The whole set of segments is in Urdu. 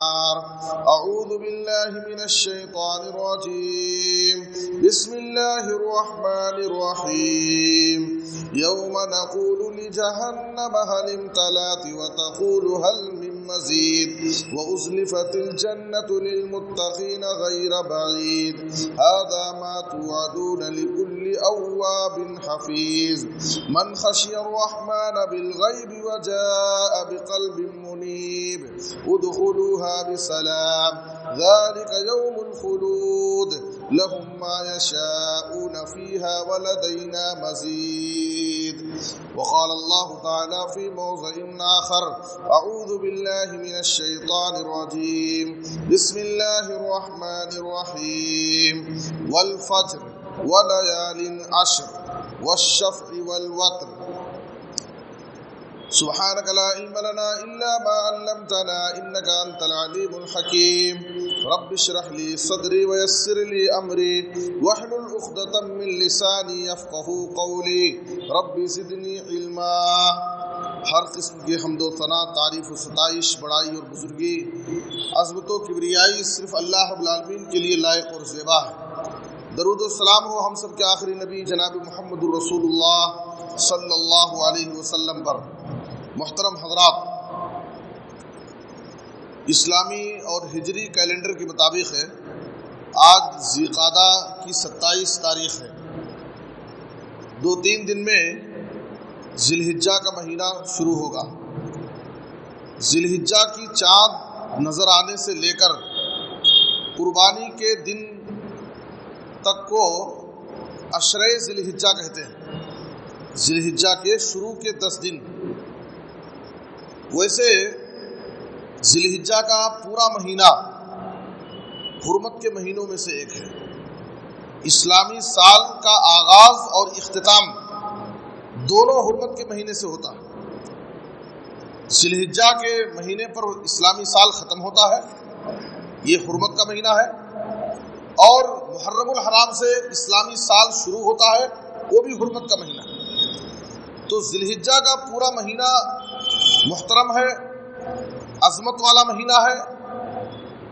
أعوذ بالله من الشيطان الرجيم بسم الله الرحمن الرحيم يوم نقول لجهنم هل امتلأت وتقول هل من مزيد وأزلفت الجنة للمتقين غير بعيد هذا ما توعدون لكل أواب حفيظ من خشي الرحمن بالغيب وجاء بقلب منيب ادخلوها بسلام ذلك يوم الخلود لهم ما يشاءون فيها ولدينا مزيد. وقال الله تعالى في موضع آخر أعوذ بالله من الشيطان الرجيم بسم الله الرحمن الرحيم والفجر وليال عشر والشفع والوتر سبحانك لا علم لنا إلا ما علمتنا إنك أنت العليم الحكيم رب اشرح لي صدري ويسر لي أمري واحلل عقدة من لساني يفقهوا قولي رب زدني علما. ہر قسم کی حمد و ثنا، تعریف و ستائش، بڑائی اور بزرگی، عظمت و کبریائی صرف اللہ رب العالمین کے لیے لائق اور زیبا ہے. درود و سلام ہو ہم سب کے آخری نبی جناب محمد الرسول اللہ صلی اللہ علیہ وسلم پر. محترم حضرات، اسلامی اور ہجری کیلنڈر کے مطابق ہے آج ذی قعدہ کی 27 تاریخ ہے. 2-3 دن میں ذی الحجہ کا مہینہ شروع ہوگا. ذی الحجہ کی چاند نظر آنے سے لے کر قربانی کے دن تک کو عشرۂ ذی الحجہ کہتے ہیں. ذی الحجہ کے شروع کے 10 دن. ویسے ذی الحجہ کا پورا مہینہ حرمت کے مہینوں میں سے ایک ہے. اسلامی سال کا آغاز اور اختتام دونوں حرمت کے مہینے سے ہوتا ہے. ذی الحجہ کے مہینے پر اسلامی سال ختم ہوتا ہے، یہ حرمت کا مہینہ ہے. اور محرم الحرام سے اسلامی سال شروع ہوتا ہے، وہ بھی حرمت کا مہینہ ہے. تو ذی الحجہ کا پورا مہینہ محترم ہے، عظمت والا مہینہ ہے.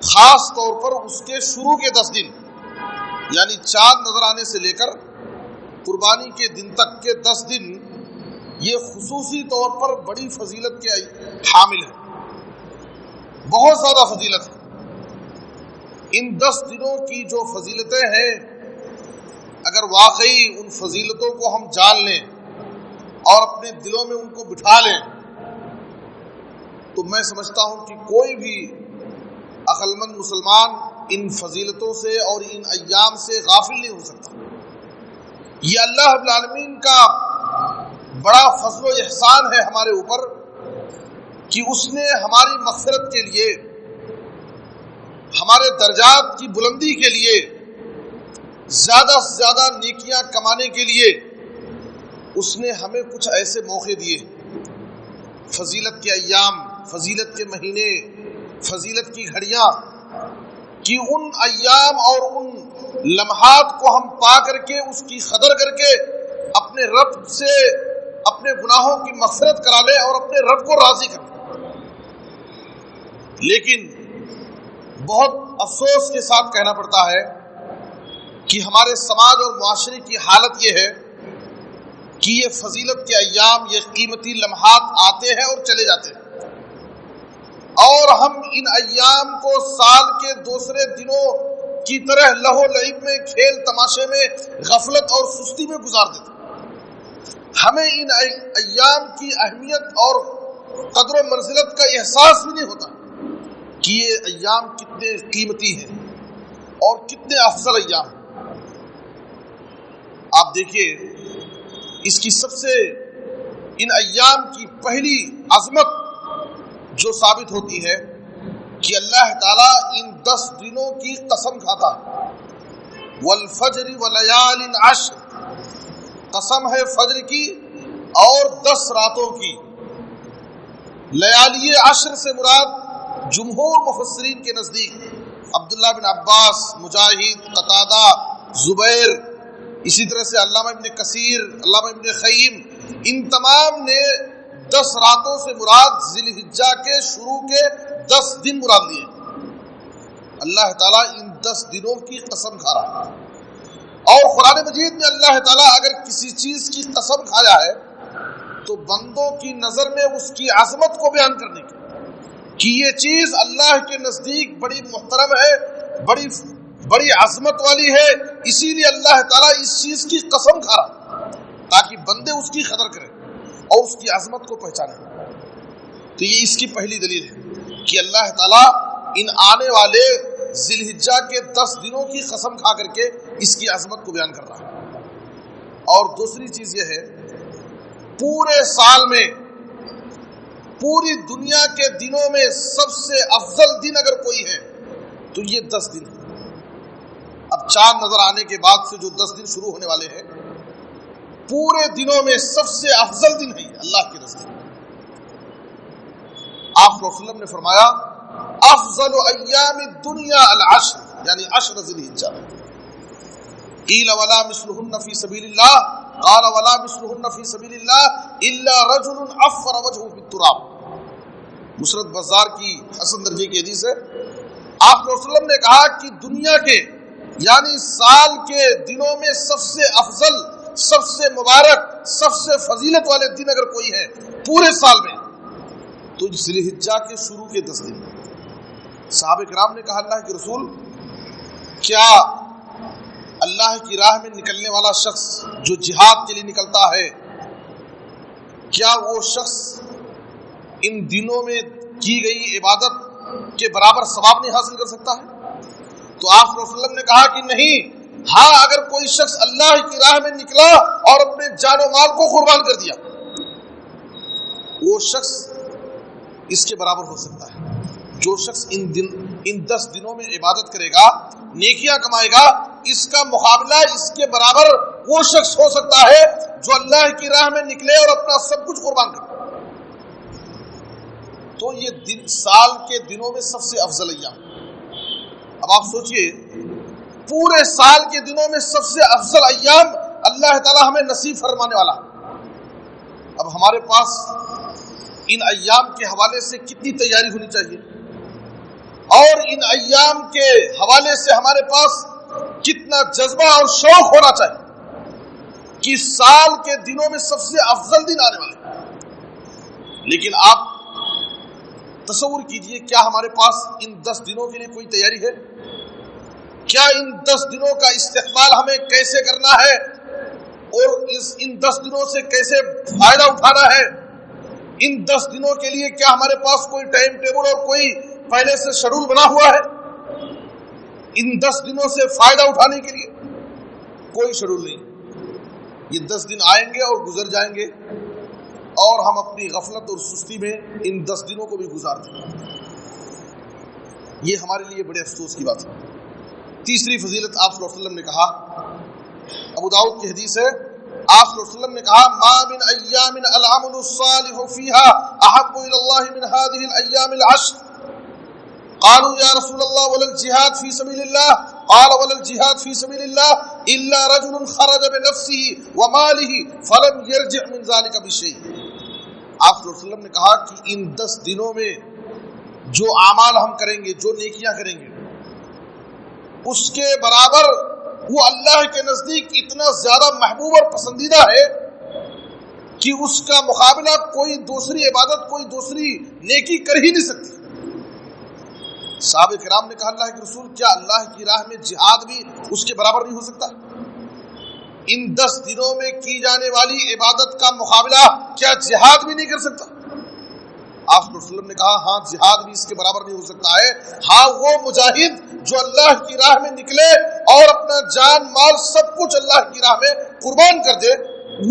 خاص طور پر اس کے شروع کے 10 دن یعنی چاند نظر آنے سے لے کر قربانی کے دن تک کے 10 دن یہ خصوصی طور پر بڑی فضیلت کے حامل ہے، بہت زیادہ فضیلت ہے. ان 10 دنوں کی جو فضیلتیں ہیں، اگر واقعی ان فضیلتوں کو ہم جان لیں اور اپنے دلوں میں ان کو بٹھا لیں تو میں سمجھتا ہوں کہ کوئی بھی عقل مند مسلمان ان فضیلتوں سے اور ان ایام سے غافل نہیں ہو سکتا. یہ اللہ رب العالمین کا بڑا فضل و احسان ہے ہمارے اوپر کہ اس نے ہماری مغفرت کے لیے، ہمارے درجات کی بلندی کے لیے، زیادہ سے زیادہ نیکیاں کمانے کے لیے اس نے ہمیں کچھ ایسے موقع دیے، فضیلت کے ایام، فضیلت کے مہینے، فضیلت کی گھڑیاں، کہ ان ایام اور ان لمحات کو ہم پا کر کے اس کی قدر کر کے اپنے رب سے اپنے گناہوں کی مغفرت کرا لیں اور اپنے رب کو راضی کر لیں. لیکن بہت افسوس کے ساتھ کہنا پڑتا ہے کہ ہمارے سماج اور معاشرے کی حالت یہ ہے کہ یہ فضیلت کے ایام، یہ قیمتی لمحات آتے ہیں اور چلے جاتے ہیں، اور ہم ان ایام کو سال کے دوسرے دنوں کی طرح لہو لعب میں، کھیل تماشے میں، غفلت اور سستی میں گزار دیتے ہیں. ہمیں ان ایام کی اہمیت اور قدر و منزلت کا احساس بھی نہیں ہوتا کہ یہ ایام کتنے قیمتی ہیں اور کتنے افضل ایام ہیں. آپ دیکھیے، اس کی سب سے ان ایام کی پہلی عظمت جو ثابت ہوتی ہے کہ اللہ تعالیٰ ان 10 دنوں کی قسم کھاتا ہے. والفجر ولیال عشر، قسم ہے فجر کی اور 10 راتوں کی. لیالی عشر سے مراد جمہور مفسرین کے نزدیک عبداللہ بن عباس، مجاہد، قتادہ، زبیر، اسی طرح سے علامہ ابن کثیر، علامہ ابن قیم، ان تمام نے 10 راتوں سے مراد ذی الحجہ کے شروع کے 10 دن مراد لیے. اللہ تعالیٰ ان 10 دنوں کی قسم کھا رہا ہے. اور قرآن مجید میں اللہ تعالیٰ اگر کسی چیز کی قسم کھایا ہے تو بندوں کی نظر میں اس کی عظمت کو بیان کرنے کی کہ یہ چیز اللہ کے نزدیک بڑی محترم ہے، بڑی عظمت والی ہے، اسی لیے اللہ تعالیٰ اس چیز کی قسم کھا رہا تاکہ بندے اس کی قدر کریں اور اس کی عظمت کو پہچانیں. تو یہ اس کی پہلی دلیل ہے کہ اللہ تعالیٰ ان آنے والے ذی الحجہ کے 10 دنوں کی قسم کھا کر کے اس کی عظمت کو بیان کر رہا ہے. اور دوسری چیز یہ ہے، پورے سال میں پوری دنیا کے دنوں میں سب سے افضل دن اگر کوئی ہے تو یہ 10 دن ہے. اب چاند نظر آنے کے بعد سے جو 10 دن شروع ہونے والے ہیں، پورے دنوں میں سب سے افضل دن ہے اللہ کے نزدیک. آپ صلی اللہ علیہ وسلم نے فرمایا افضل ایام الدنیا العشر، یعنی 10 ذی الحجہ. قیل ولا مثلهن فی سبیل اللہ، قال ولا مثلهن فی سبیل اللہ الا رجل عفر وجهه بالتراب. مسرد بازار کی حسن درجے کی حدیث ہے. آپ صلی اللہ علیہ وسلم نے کہا کہ دنیا کے یعنی سال کے دنوں میں سب سے افضل، سب سے مبارک، سب سے فضیلت والے دن اگر کوئی ہے پورے سال میں تو ذی الحجہ کے شروع کے 10 دن. صحابہ کرام نے کہا اللہ کے رسول، کیا اللہ کی راہ میں نکلنے والا شخص جو جہاد کے لیے نکلتا ہے، کیا وہ شخص ان دنوں میں کی گئی عبادت کے برابر ثواب نہیں حاصل کر سکتا ہے؟ تو آپ صلی اللہ علیہ وسلم نے کہا کہ نہیں، ہاں اگر کوئی شخص اللہ کی راہ میں نکلا اور اپنے جان و مال کو قربان کر دیا، وہ شخص اس کے برابر ہو سکتا ہے. جو شخص ان 10 دنوں میں عبادت کرے گا، نیکیاں کمائے گا، اس کا مقابلہ اس کے برابر وہ شخص ہو سکتا ہے جو اللہ کی راہ میں نکلے اور اپنا سب کچھ قربان کرے. تو یہ سال کے دنوں میں سب سے افضل ایام. اب آپ سوچئے، پورے سال کے دنوں میں سب سے افضل ایام اللہ تعالیٰ ہمیں نصیب فرمانے والا. اب ہمارے پاس ان ایام کے حوالے سے کتنی تیاری ہونی چاہیے، اور ان ایام کے حوالے سے ہمارے پاس کتنا جذبہ اور شوق ہونا چاہیے کہ سال کے دنوں میں سب سے افضل دن آنے والے. لیکن آپ تصور کیجئے، کیا ہمارے پاس ان 10 دنوں کے لیے کوئی تیاری ہے؟ کیا ان 10 دنوں کا استقبال ہمیں کیسے کرنا ہے اور ان 10 دنوں سے کیسے فائدہ اٹھانا ہے؟ ان 10 دنوں کے لیے کیا ہمارے پاس کوئی ٹائم ٹیبل اور کوئی پہلے سے شیڈول بنا ہوا ہے؟ ان 10 دنوں سے فائدہ اٹھانے کے لیے کوئی شیڈول نہیں. یہ 10 دن آئیں گے اور گزر جائیں گے اور ہم اپنی غفلت اور سستی میں ان 10 دنوں کو بھی گزار دیں گے. یہ ہمارے لیے بڑے افسوس کی بات ہے. تیسری فضیلت آپ صلی اللہ علیہ وسلم نے کہا، ابو داؤد کی حدیث ہے، آپ صلی اللہ علیہ وسلم نے کہا ما من ایام العمل الصالح فيها احب الى الله من هذه الايام العشر. قالوا يا رسول الله ولا الجهاد في سبيل الله؟ قال ولا الجهاد في سبيل الله الا رجل خرج بنفسه وماله فلم يرجع من ذلك بشيء. آپ صلی اللہ علیہ وسلم نے کہا کہ ان 10 دنوں میں جو اعمال ہم کریں گے، جو نیکیاں کریں گے، اس کے برابر وہ اللہ کے نزدیک اتنا زیادہ محبوب اور پسندیدہ ہے کہ اس کا مقابلہ کوئی دوسری عبادت، کوئی دوسری نیکی کر ہی نہیں سکتی. صحابہ کرام نے کہا اللہ کے رسول، کیا اللہ کی راہ میں جہاد بھی اس کے برابر نہیں ہو سکتا؟ ان 10 دنوں میں کی جانے والی عبادت کا مقابلہ کیا جہاد بھی نہیں کر سکتا؟ آپ صلی اللہ علیہ وسلم نے کہا ہاں، جہاد بھی اس کے برابر نہیں ہو سکتا ہے. ہاں، وہ مجاہد جو اللہ کی راہ میں نکلے اور اپنا جان مال سب کچھ اللہ کی راہ میں قربان کر دے،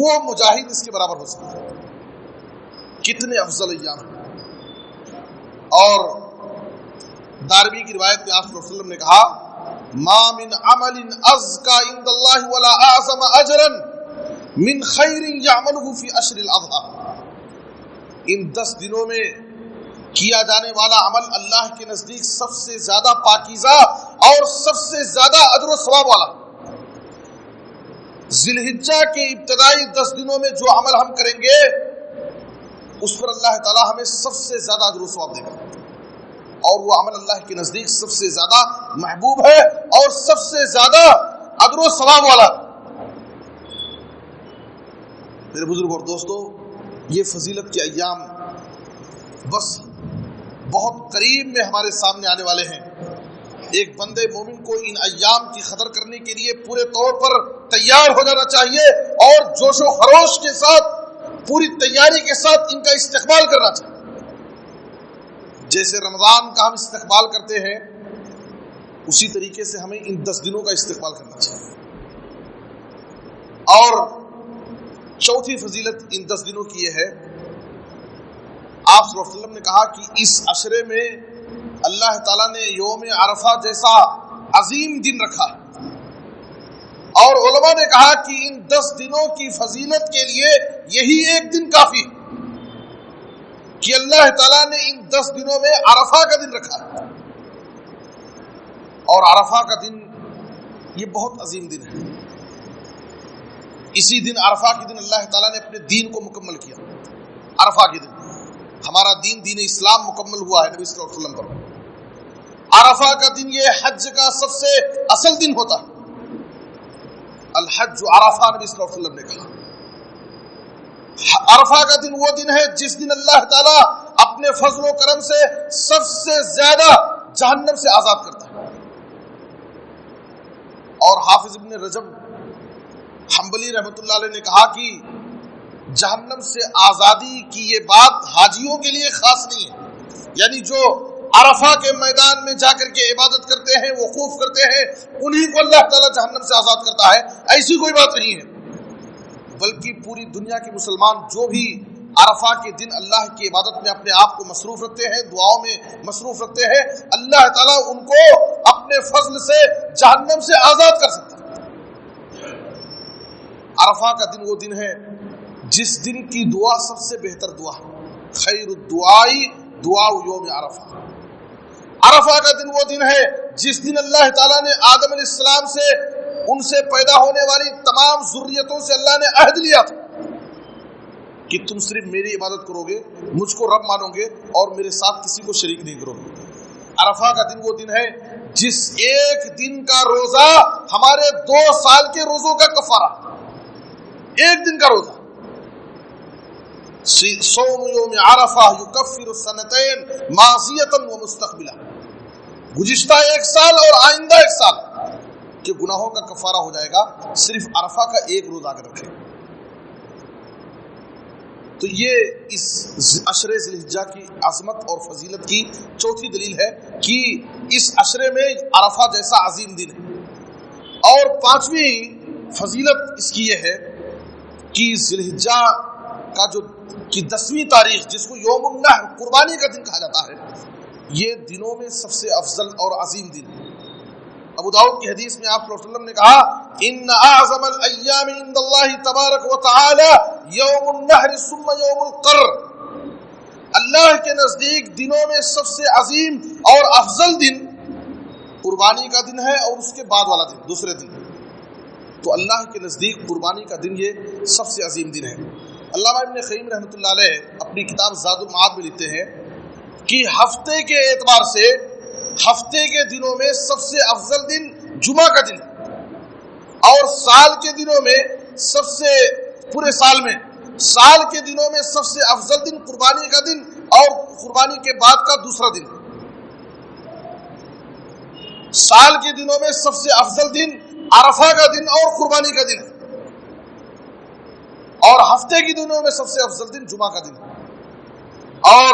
وہ مجاہد اس کے برابر ہو سکتا ہے. کتنے افضل ایام ہیں. اور دارمی کی روایت میں آپ صلی اللہ علیہ وسلم نے کہا ما من عمل ازکا عند اللہ ولا اعظم اجرا من خیر یعملہ فی عشر الاضحیٰ. ان 10 دنوں میں کیا جانے والا عمل اللہ کے نزدیک سب سے زیادہ پاکیزہ اور سب سے زیادہ اجر و ثواب والا. ذی الحجہ کے ابتدائی 10 دنوں میں جو عمل ہم کریں گے اس پر اللہ تعالی ہمیں سب سے زیادہ اجر و ثواب دے گا. اور وہ عمل اللہ کے نزدیک سب سے زیادہ محبوب ہے اور سب سے زیادہ اجر و ثواب والا۔ میرے بزرگ اور دوستو، یہ فضیلت کے ایام بس بہت قریب میں ہمارے سامنے آنے والے ہیں۔ ایک بندے مومن کو ان ایام کی قدر کرنے کے لیے پورے طور پر تیار ہو جانا چاہیے اور جوش و خروش کے ساتھ، پوری تیاری کے ساتھ ان کا استقبال کرنا چاہیے۔ جیسے رمضان کا ہم استقبال کرتے ہیں، اسی طریقے سے ہمیں ان 10 دنوں کا استقبال کرنا چاہیے۔ اور چوتھی فضیلت ان 10 دنوں کی یہ ہے، آپ صلی اللہ علیہ وسلم نے کہا کہ اس عشرے میں اللہ تعالیٰ نے یوم عرفہ جیسا عظیم دن رکھا ہے، اور علماء نے کہا کہ ان 10 دنوں کی فضیلت کے لیے یہی ایک دن کافی ہے کہ اللہ تعالیٰ نے ان 10 دنوں میں عرفہ کا دن رکھا ہے۔ اور عرفہ کا دن یہ بہت عظیم دن ہے۔ اسی دن عرفہ کے دن اللہ تعالیٰ نے اپنے دین کو مکمل کیا۔ عرفہ کے دن ہمارا دین اسلام مکمل ہوا ہے نبی صلی اللہ علیہ وسلم پر۔ عرفہ کا دن یہ حج کا سب سے اصل دن ہوتا ہے۔ الحج عرفہ نبی صلی اللہ علیہ وسلم نے کہا۔ عرفہ کا دن وہ دن ہے جس دن اللہ تعالیٰ اپنے فضل و کرم سے سب سے زیادہ جہنم سے آزاد کرتا ہے۔ اور حافظ ابن رجب حنبلی رحمۃ اللہ علیہ نے کہا کہ جہنم سے آزادی کی یہ بات حاجیوں کے لیے خاص نہیں ہے، یعنی جو عرفہ کے میدان میں جا کر کے عبادت کرتے ہیں، وقوف کرتے ہیں، انہی کو اللہ تعالیٰ جہنم سے آزاد کرتا ہے، ایسی کوئی بات نہیں ہے۔ بلکہ پوری دنیا کے مسلمان جو بھی عرفہ کے دن اللہ کی عبادت میں اپنے آپ کو مصروف رکھتے ہیں، دعاؤں میں مصروف رکھتے ہیں، اللہ تعالیٰ ان کو اپنے فضل سے جہنم سے آزاد کر سکتا ہے۔ عرفہ کا دن وہ دن ہے جس دن کی دعا سب سے بہتر دعا، خیر الدعاء دعاء یوم عرفہ۔ عرفہ کا دن وہ دن ہے جس دن اللہ تعالیٰ نے آدم علیہ السلام سے، ان سے پیدا ہونے والی تمام ذریتوں سے اللہ نے عہد لیا تھا کہ تم صرف میری عبادت کرو گے، مجھ کو رب مانو گے اور میرے ساتھ کسی کو شریک نہیں کرو گے۔ عرفہ کا دن وہ دن ہے جس ایک دن کا روزہ ہمارے 2 سال کے روزوں کا کفارہ، ایک دن کا روزہ۔ صوم یوم عرفہ یکفر السنتین ماضیۃ و مستقبلہ، گزشتہ 1 سال اور آئندہ 1 سال کے گناہوں کا کفارہ ہو جائے گا صرف عرفہ کا ایک روزہ اگر رکھے۔ تو یہ اس عشرے ذی الحجہ کی عظمت اور فضیلت کی چوتھی دلیل ہے کہ اس عشرے میں عرفہ جیسا عظیم دن ہے۔ اور 5ویں فضیلت اس کی یہ ہے کہ ذی الحجہ کا جو کہ 10ویں تاریخ جس کو یوم النحر قربانی کا دن کہا جاتا ہے، یہ دنوں میں سب سے افضل اور عظیم دن۔ ابو داؤد کی حدیث میں آپ صلی اللہ علیہ وسلم نے کہا ان اعظم الایام عند اللہ تبارک و تعالی یوم النحر ثم یوم القر، اللہ کے نزدیک دنوں میں سب سے عظیم اور افضل دن قربانی کا دن ہے اور اس کے بعد والا دن دوسرے دن۔ تو اللہ کے نزدیک قربانی کا دن یہ سب سے عظیم دن ہے۔ علامہ ابن قیم رحمۃ اللہ علیہ اپنی کتاب زاد المعاد میں لکھتے ہیں کہ ہفتے کے اعتبار سے ہفتے کے دنوں میں سب سے افضل دن جمعہ کا دن ہے، اور سال کے دنوں میں سب سے پورے سال کے دنوں میں سب سے افضل دن قربانی کا دن اور قربانی کے بعد کا دوسرا دن۔ سال کے دنوں میں سب سے افضل دن عرفہ کا دن اور قربانی کا دن ہے، اور ہفتے کے دنوں میں سب سے افضل دن جمعہ کا دن ہے، اور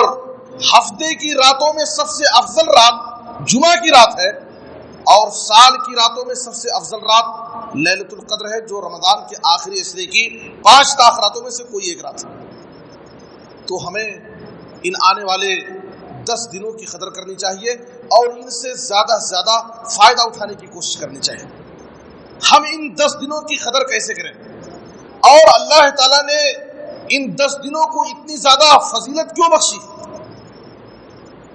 ہفتے کی راتوں میں سب سے افضل رات جمعہ کی رات ہے، اور سال کی راتوں میں سب سے افضل رات لیلۃ القدر ہے، جو رمضان کے آخری عشرے کی 5 تاخراتوں میں سے کوئی ایک رات ہے۔ تو ہمیں ان آنے والے 10 دنوں کی قدر کرنی چاہیے اور ان سے زیادہ سے زیادہ فائدہ اٹھانے کی کوشش کرنی چاہیے۔ ہم ان 10 دنوں کی قدر کیسے کریں، اور اللہ تعالیٰ نے ان 10 دنوں کو اتنی زیادہ فضیلت کیوں بخشی؟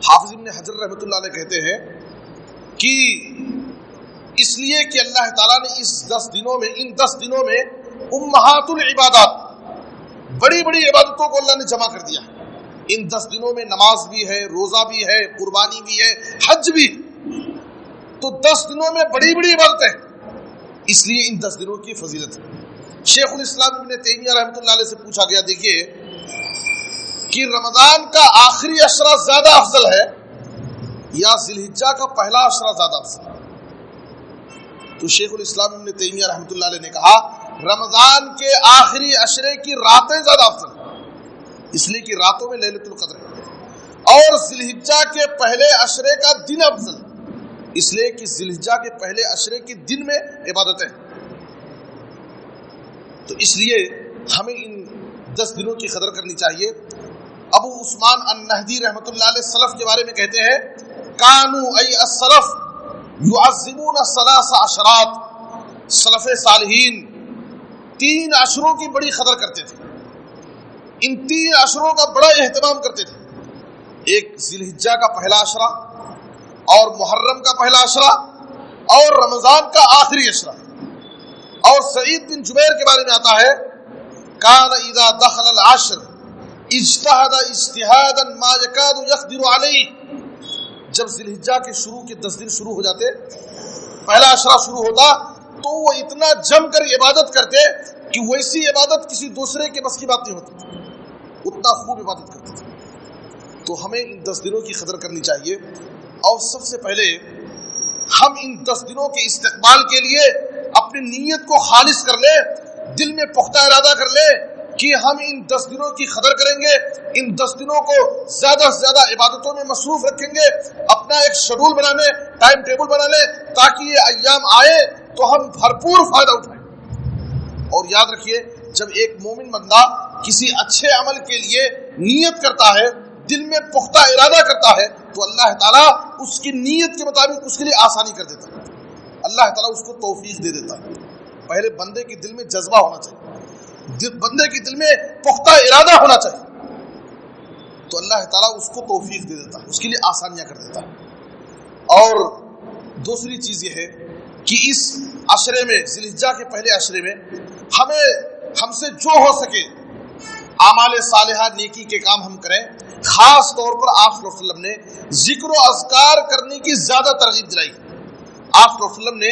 حافظ ابن حجر رحمۃ اللہ علیہ کہتے ہیں کہ اس لیے کہ اللہ تعالیٰ نے ان 10 دنوں میں امہات العبادات، بڑی بڑی عبادتوں کو اللہ نے جمع کر دیا، ان 10 دنوں میں نماز بھی ہے، روزہ بھی ہے، قربانی بھی ہے، حج بھی. تو 10 دنوں میں بڑی بڑی عبادتیں ہیں، اس لیے ان 10 دنوں کی فضیلت ہے. شیخ الاسلام ابن تیمیہ رحمۃ اللہ علیہ سے پوچھا گیا، دیکھیے کہ رمضان کا آخری عشرہ زیادہ افضل ہے یا ذی الحجہ کا پہلا عشرہ زیادہ افضل ہے؟ تو شیخ الاسلام ابن تیمیہ رحمۃ اللہ علیہ نے کہا رمضان کے آخری عشرے کی راتیں زیادہ افضل ہیں، اس لیے کہ راتوں میں لیلۃ القدر ہے، اور ذی الحجہ کے پہلے عشرے کا دن افضل ہے، اس لیے کہ ذی الحجہ کے پہلے عشرے کے دن میں عبادتیں ہیں. تو اس لیے ہمیں ان 10 دنوں کی قدر کرنی چاہیے. ابو عثمان النہدی رحمۃ اللہ علیہ سلف کے بارے میں کہتے ہیں کانو ای السلف یعظمون ثلاث عشرات، سلف صالحین 3 عشروں کی بڑی قدر کرتے تھے، ان 3 عشروں کا بڑا اہتمام کرتے تھے. ایک ذی الحجہ کا پہلا عشرہ، اور محرم کا پہلا عشرہ، اور رمضان کا آخری عشرہ. اور سعید بن جبیر کے بارے میں آتا ہے کان اذا دخل العشر اجتہد اجتہادا ما یکاد یقدر علیہ. جب ذی الحجہ کے شروع کے 10 دن شروع ہو جاتے، پہلا عشرہ شروع ہوتا، تو وہ اتنا جم کر عبادت کرتے کہ ویسی عبادت کسی دوسرے کے بس کی بات نہیں ہوتی، اتنا خوب عبادت کرتے تھے. تو ہمیں ان 10 دنوں کی قدر کرنی چاہیے. اور سب سے پہلے ہم ان 10 دنوں کے استقبال کے لیے اپنی نیت کو خالص کر لیں، دل میں پختہ ارادہ کر لیں کہ ہم ان 10 دنوں کی قدر کریں گے، ان 10 دنوں کو زیادہ سے زیادہ عبادتوں میں مصروف رکھیں گے. اپنا ایک شیڈول بنا لیں، ٹائم ٹیبل بنا لیں، تاکہ یہ ایام آئے تو ہم بھرپور فائدہ اٹھائیں. اور یاد رکھیے جب ایک مومن بندہ کسی اچھے عمل کے لیے نیت کرتا ہے، دل میں پختہ ارادہ کرتا ہے، تو اللہ تعالیٰ اس کی نیت کے مطابق اس کے لیے آسانی کر دیتا ہے، اللہ تعالیٰ اس کو توفیق دے دیتا ہے. پہلے بندے کے دل میں جذبہ ہونا چاہیے، بندے کے دل میں پختہ ارادہ ہونا چاہیے، تو اللہ تعالیٰ اس کو توفیق دے دیتا ہے، اس کے لیے آسانیاں کر دیتا ہے. اور دوسری چیز یہ ہے کہ اس عشرے میں، ذی الحجہ کے پہلے عشرے میں، ہم سے جو ہو سکے اعمال صالحہ، نیکی کے کام ہم کریں. خاص طور پر آپ صلی اللہ علیہ وسلم نے ذکر و اذکار کرنے کی زیادہ ترغیب دلائی. آپ صلی اللہ علیہ وسلم نے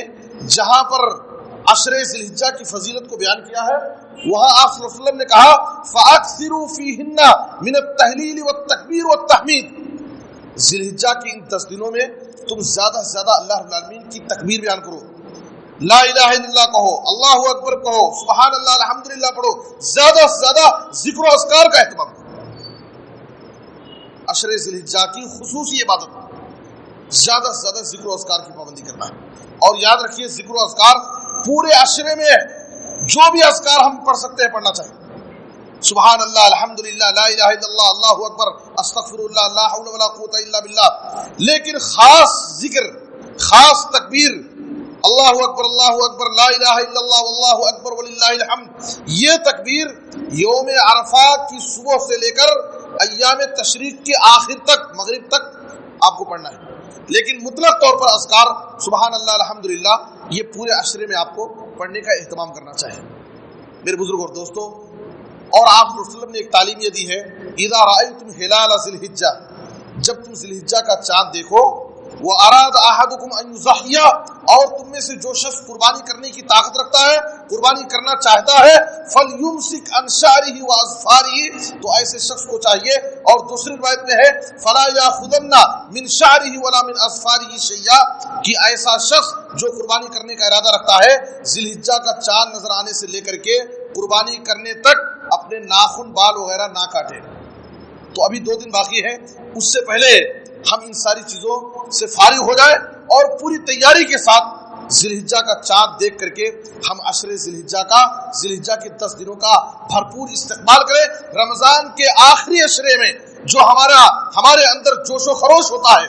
جہاں پر عشر ذی الحجہ کی فضیلت کو بیان کیا ہے، وہاں آپ صلی اللہ علیہ وسلم نے کہا فَأَكْثِرُوا فِيهِنَّ مِنَ التَّهْلِيلِ وَالتَّكْبِيرِ وَالتَّحْمِيدِ. ذی الحجہ کے ان 10 دنوں میں تم زیادہ سے زیادہ اللہ رب العالمین کی تکبیر بیان کرو، لا الہ الا اللہ کہو، اللہ اکبر کہو، سبحان اللہ، الحمدللہ پڑھو، زیادہ سے زیادہ ذکر و اذکار کا اہتمام کرو. عشر ذی الحجہ کی خصوصی عبادت زیادہ سے زیادہ ذکر و اذکار کی پابندی کرنا ہے. اور یاد رکھیے ذکر و اذکار پورے عشرے میں جو بھی اذکار ہم پڑھ سکتے ہیں پڑھنا چاہیے. سبحان اللہ، الحمدللہ، لا الہ الا اللہ، اللہ اکبر، استغفر اللہ، لا حول ولا قوت الا باللہ. لیکن خاص ذکر، خاص تکبیر، اللہ اکبر، اللہ اکبر، لا الہ الا اللہ، واللہ اکبر وللہ الحمد، یہ تکبیر یوم عرفات کی صبح سے لے کر ایام تشریق کے آخر تک، مغرب تک آپ کو پڑھنا ہے. لیکن مطلق طور پر اذکار سبحان اللہ، الحمدللہ، یہ پورے عشرے میں آپ کو پڑھنے کا اہتمام کرنا چاہیے. میرے بزرگ اور دوستو، اور آپ صلی اللہ علیہ وسلم نے ایک تعلیم یہ دی ہے اذا رأیتم ہلال ذی الحجہ، جب تم ذی الحجہ کا چاند دیکھو، وَأَرَادَ أَحَدُكُمْ أَن يُضَحِّيَ، اور تم میں سے جو شخص قربانی کرنے کی طاقت رکھتا ہے، قربانی کرنا چاہتا ہے، فَلْيُمْسِكْ عَنْ شَعْرِهِ وَأَظْفَارِهِ، تو ایسے شخص کو چاہیے. اور دوسری روایت میں ہے فَلَا يَأْخُذَنَّ مِنْ شَعْرِهِ وَلَا مِنْ أَظْفَارِهِ شَيْئًا، کہ ایسا شخص جو قربانی کرنے کا ارادہ رکھتا ہے، ذی الحجہ کا چاند نظر آنے سے لے کر کے قربانی کرنے تک اپنے ناخن، بال وغیرہ نہ کاٹے. تو ابھی 2 دن باقی ہے، اس سے پہلے ہم ان ساری چیزوں سے فارغ ہو جائیں اور پوری تیاری کے ساتھ ذی الحجہ کا چاند دیکھ کر کے ہم عشر ذی الحجہ کے 10 دنوں کا بھرپور استقبال کریں. رمضان کے آخری عشرے میں جو ہمارے اندر جوش و خروش ہوتا ہے،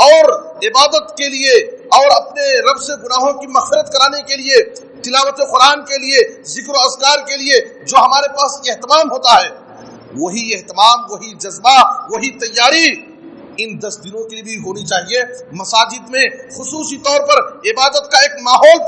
اور عبادت کے لیے اور اپنے رب سے گناہوں کی مغفرت کرانے کے لیے، تلاوت قرآن کے لیے، ذکر و اذکار کے لیے جو ہمارے پاس اہتمام ہوتا ہے، وہی اہتمام، وہی جذبہ، وہی تیاری ان 10 دنوں کے لیے بھی ہونی چاہیے. مساجد میں خصوصی طور پر عبادت کا ایک ماحول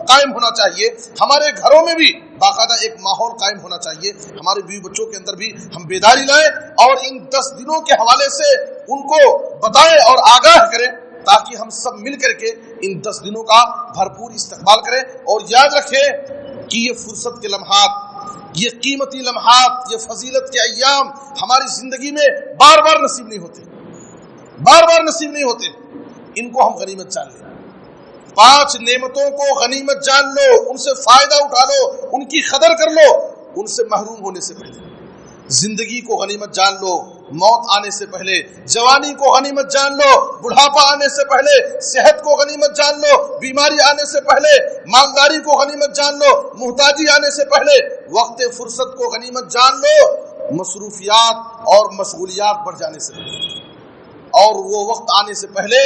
قائم ہونا چاہیے، ہمارے گھروں میں بھی باقاعدہ ایک ماحول قائم ہونا چاہیے، ہمارے بیوی بچوں کے اندر بھی ہم بیداری لائیں اور ان 10 دنوں کے حوالے سے ان کو بتائیں اور آگاہ کریں، تاکہ ہم سب مل کر کے ان 10 دنوں کا بھرپور استقبال کریں۔ اور یاد رکھیں کہ یہ فرصت کے لمحات، یہ قیمتی لمحات، یہ فضیلت کے ایام ہماری زندگی میں بار بار نصیب نہیں ہوتے، بار بار نصیب نہیں ہوتے، ان کو ہم غنیمت جان لیں۔ 5 نعمتوں کو غنیمت جان لو، ان سے فائدہ اٹھا لو، ان کی قدر کر لو ان سے محروم ہونے سے پہلے۔ زندگی کو غنیمت جان لو موت آنے سے پہلے، جوانی کو غنیمت جان لو بڑھاپا آنے سے پہلے، صحت کو غنیمت جان لو بیماری آنے سے پہلے، مالداری کو غنیمت جان لو محتاجی آنے سے پہلے، وقت فرصت کو غنیمت جان لو مصروفیات اور مشغولیات بڑھ جانے سے پہلے، اور وہ وقت آنے سے پہلے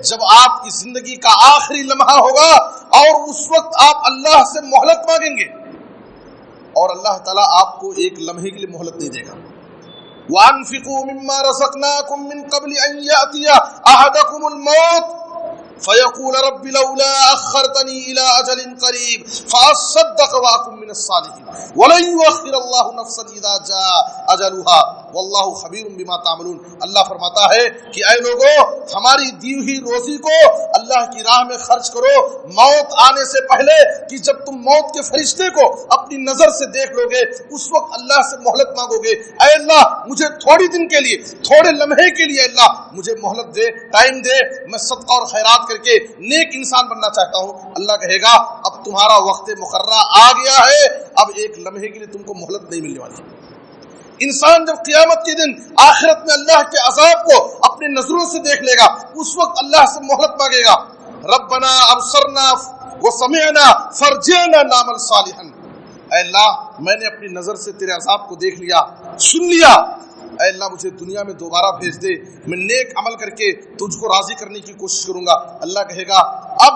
جب آپ کی زندگی کا آخری لمحہ ہوگا اور اس وقت آپ اللہ سے مہلت مانگیں گے اور اللہ تعالیٰ آپ کو ایک لمحے کے لیے مہلت نہیں دے گا۔ وَأَنفِقُوا مِمَّا رَزَقْنَاكُم مِّن قَبْلِ أَن يَأْتِيَ أَحَدَكُمُ الْمَوْتُ فَيَقُولَ رَبِّ لَوْلَا أَخَّرْتَنِي إِلَىٰ أَجَلٍ قَرِيبٍ فَأَصَّدَّقَ وَأَكُن مِّنَ الصَّالِحِينَ وَلَن يُؤَخِّرَ اللَّهُ نَفْسًا إِذَا جَاءَ أَجَلُهَا وَاللَّهُ خَبِيرٌ بِمَا تَعْمَلُونَ۔ اللہ فرماتا ہے کہ اے لوگو، ہماری دی ہوئی روزی کو اللہ کی راہ میں خرچ کرو موت آنے سے پہلے، کہ جب تم موت کے فرشتے کو اپنی نظر سے دیکھ لو گے اس وقت اللہ سے مہلت مانگو گے، اے اللہ مجھے تھوڑی دن کے لیے، تھوڑے لمحے کے لیے اللہ مجھے مہلت دے، ٹائم دے، میں صدقہ اور خیرات کر کے نیک انسان بننا چاہتا ہوں۔ اللہ کہے گا اب تمہارا وقت مقررہ آ گیا ہے، اب ایک لمحے کے لیے تم کو مہلت نہیں ملنے والی۔ انسان جب قیامت کے دن آخرت میں اللہ کے عذاب کو اپنی نظروں سے دیکھ لے گا، اس وقت اللہ سے مہلت مانگے گا، ربنا ابصرنا وسمعنا فرجعنا نعمل صالحا۔ اے اللہ میں نے اپنی نظر سے تیرے عذاب کو دیکھ لیا، سن لیا، اے اللہ مجھے دنیا میں دوبارہ بھیج دے، میں نیک عمل کر کے تجھ کو راضی کرنے کی کوشش کروں گا۔ اللہ کہے گا اب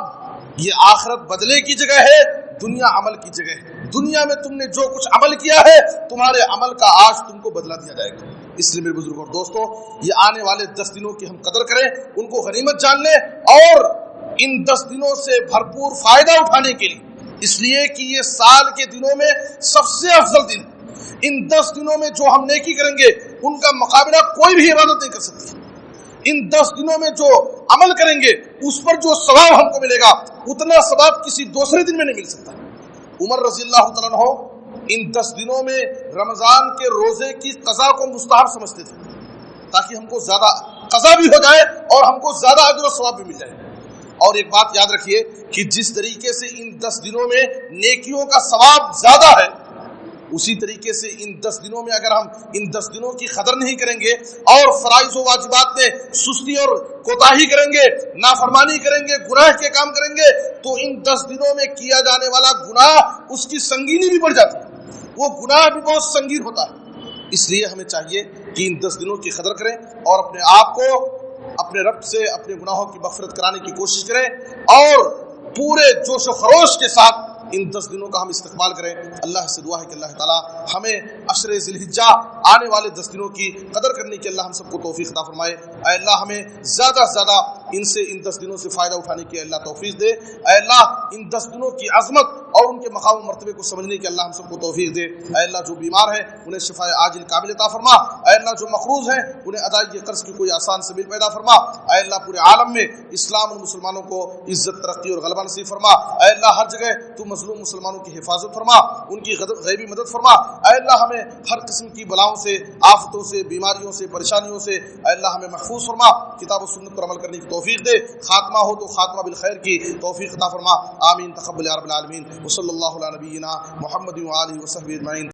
یہ آخرت بدلے کی جگہ ہے، دنیا عمل کی جگہ ہے۔ دنیا میں تم نے جو کچھ عمل کیا ہے تمہارے عمل کا آج تم کو بدلہ دیا جائے گا۔ اس لیے میرے بزرگ اور دوستو، یہ آنے والے 10 دنوں کی ہم قدر کریں، ان کو غنیمت جان لیں اور ان 10 دنوں سے بھرپور فائدہ اٹھانے کے لیے، اس لیے کہ یہ سال کے دنوں میں سب سے افضل دن، ان 10 دنوں میں جو ہم نیکی کریں گے ان کا مقابلہ کوئی بھی عبادت نہیں کر سکتی۔ ان 10 دنوں میں جو عمل کریں گے اس پر جو ثواب ہم کو ملے گا اتنا ثواب کسی دوسرے دن میں نہیں مل سکتا۔ عمر رضی اللہ تعالیٰ عنہ ان 10 دنوں میں رمضان کے روزے کی قضا کو مستحب سمجھتے تھے، تاکہ ہم کو زیادہ قضا بھی ہو جائے اور ہم کو زیادہ اجر و ثواب بھی مل جائے۔ اور ایک بات یاد رکھیے کہ جس طریقے سے ان 10 دنوں میں نیکیوں کا ثواب زیادہ ہے، اسی طریقے سے ان 10 دنوں میں اگر ہم ان 10 دنوں کی قدر نہیں کریں گے اور فرائض و واجبات میں سستی اور کوتاہی کریں گے، نافرمانی کریں گے، گناہ کے کام کریں گے، تو ان 10 دنوں میں کیا جانے والا گناہ اس کی سنگینی بھی بڑھ جاتی ہے، وہ گناہ بھی بہت سنگین ہوتا ہے۔ اس لیے ہمیں چاہیے کہ ان 10 دنوں کی قدر کریں اور اپنے آپ کو اپنے رب سے اپنے گناہوں کی مغفرت کرانے کی کوشش کریں اور پورے جوش و خروش کے ساتھ ان 10 دنوں کا ہم استقبال کریں۔ اللہ سے دعا ہے کہ اللہ تعالیٰ ہمیں عشر ذی الحجہ آنے والے 10 دنوں کی قدر کرنے کی اللہ ہم سب کو توفیق عطا فرمائے۔ اے اللہ ہمیں زیادہ سے زیادہ ان 10 دنوں سے فائدہ اٹھانے کی اللہ توفیق دے۔ اے اللہ ان 10 دنوں کی عظمت اور ان کے مقام و مرتبے کو سمجھنے کی اللہ ہم سب کو توفیق دے۔ اے اللہ جو بیمار ہیں انہیں شفاء عاجل کامل عطا فرما۔ اے اللہ جو مقروض ہیں انہیں ادائیگی قرض کی کوئی آسان سبیل پیدا فرما۔ اے اللہ پورے عالم میں اسلام اور مسلمانوں کو عزت، ترقی اور غلبہ نصیب فرما۔ اے اللہ ہر جگہ تو مظلوم مسلمانوں کی حفاظت فرما، ان کی غیبی مدد فرما۔ اے اللہ ہمیں ہر قسم کی بلاؤں سے، آفتوں سے، بیماریوں سے، پریشانیوں سے اے اللہ ہمیں محفوظ فرما۔ کتاب و سنت پر عمل کرنے کی توفیق دے، خاتمہ ہو تو خاتمہ بالخیر کی توفیق عطا فرما۔ آمین تقبل یا رب العالمین۔ وصلی اللہ علی نبینا محمد و آلہ وصحبہ اجمعین۔